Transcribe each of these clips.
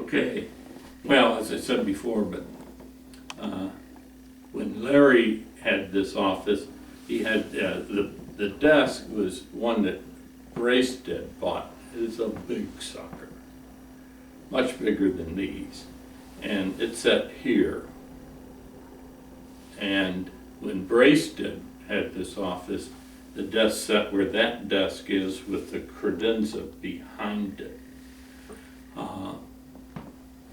Okay, well, as I said before, but when Larry had this office, he had, the desk was one that Bracestead bought. It's a big sucker, much bigger than these. And it's set here. And when Bracestead had this office, the desk sat where that desk is with the credenza behind it.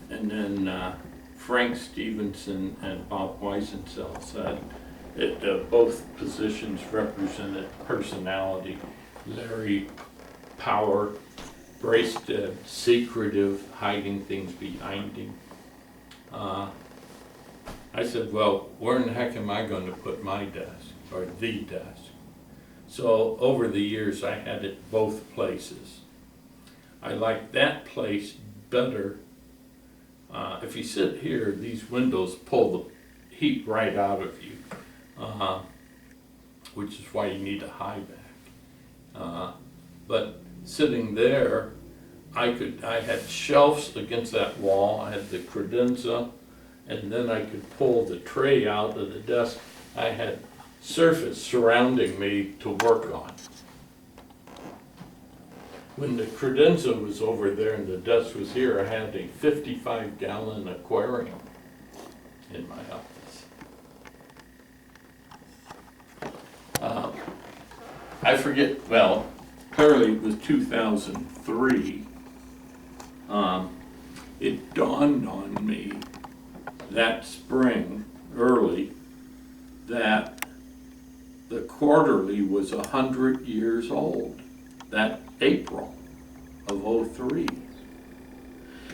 And then Frank Stevenson and Bob Weisenseld said that both positions represented personality. Larry, power; Bracestead, secretive, hiding things behind him. I said, well, where in the heck am I going to put my desk, or the desk? So over the years, I had it both places. I like that place better. If you sit here, these windows pull the heat right out of you, which is why you need a high back. But sitting there, I had shelves against that wall. I had the credenza, and then I could pull the tray out of the desk. I had surface surrounding me to work on. When the credenza was over there and the desk was here, I had a 55-gallon aquarium in my office. I forget, well, clearly it was 2003. It dawned on me that spring, early, that the Quarterly was 100 years old, that April of '03.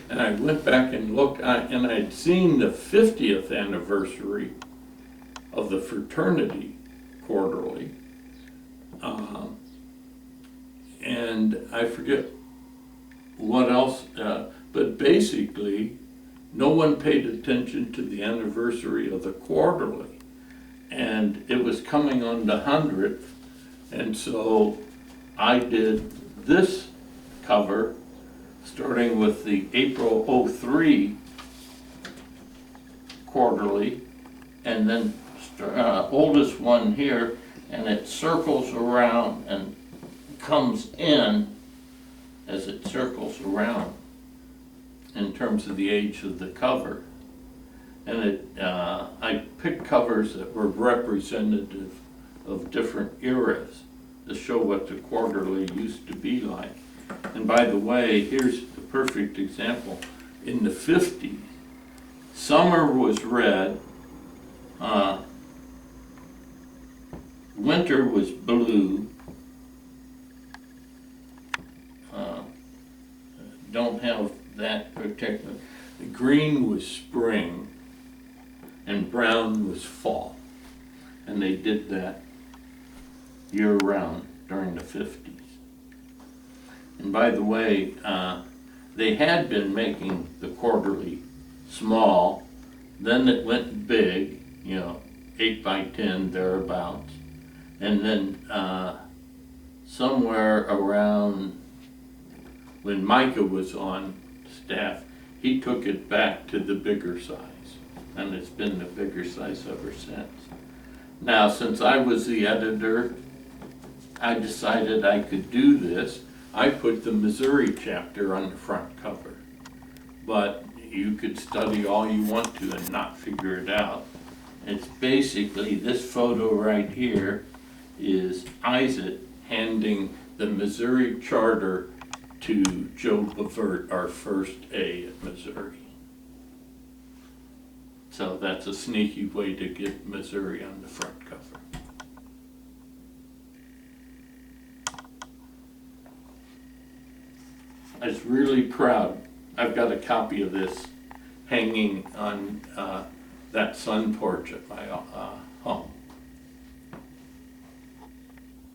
And I went back and looked, and I'd seen the 50th anniversary of the Fraternity Quarterly. And I forget what else, but basically, no one paid attention to the anniversary of the Quarterly. And it was coming on the 100th, and so I did this cover, starting with the April '03 Quarterly, and then oldest one here, and it circles around and comes in as it circles around in terms of the age of the cover. And I picked covers that were representative of different eras to show what the Quarterly used to be like. And by the way, here's the perfect example. In the 50s, summer was red, winter was blue, don't have that particular, green was spring, and brown was fall. And they did that year-round during the 50s. And by the way, they had been making the Quarterly small, then it went big, 8 by 10, thereabouts. And then somewhere around when Micah was on staff, he took it back to the bigger size. And it's been the bigger size ever since. Now, since I was the editor, I decided I could do this. I put the Missouri chapter on the front cover. But you could study all you want to and not figure it out. It's basically, this photo right here is Isaac handing the Missouri Charter to Joe Bavert, our first A at Missouri. So that's a sneaky way to get Missouri on the front cover. I was really proud. I've got a copy of this hanging on that sun porch at my home.